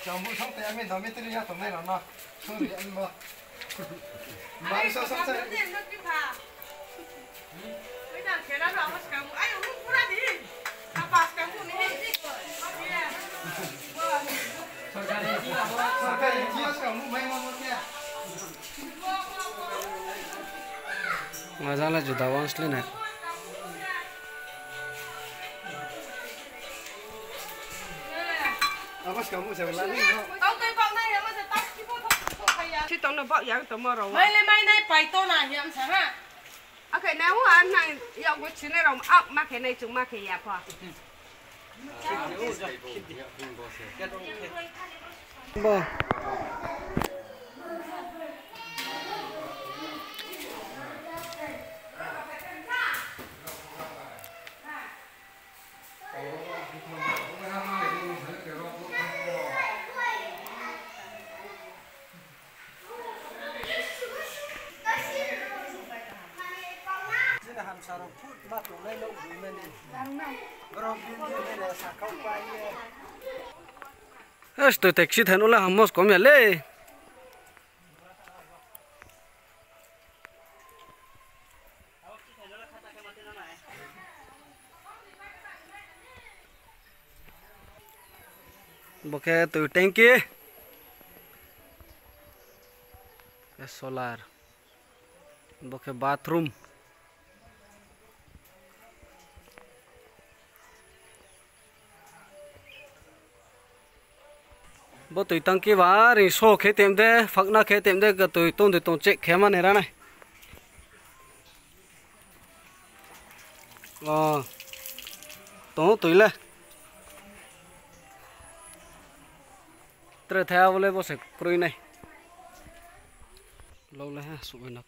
chồng muốn sống thì em mình đâu biết tới đi tầm này là nó không được ăn mà mà sao sao sao Masalah juta wang asli nak. Awas kamu saya lari. Tao cây bọc này mà sẽ tắt cái bọc thằng ya. Chứ tao nó bọc dạng tao mà rồi. Mấy này phải to này nhầm sao ha? À cái này hoa này, yêu cái chuyện này rồi ốc mà cái này chúng mà cái ya pa. Bo. Sarang put batu lai lo bumen ni. Berapa bulan ni sakau pai. Esto taxi thanu la hamos kom yale. Boke tu tanki. Solar. Boke bathroom. Bố tụi tăng kia vả thì số khé tiệm thế phật na khé tiệm thế cái tụi tôn chết khé mà này ra này tôn tụi lên tre theo lên bố sẽ cùi này lâu lên ha sụi nó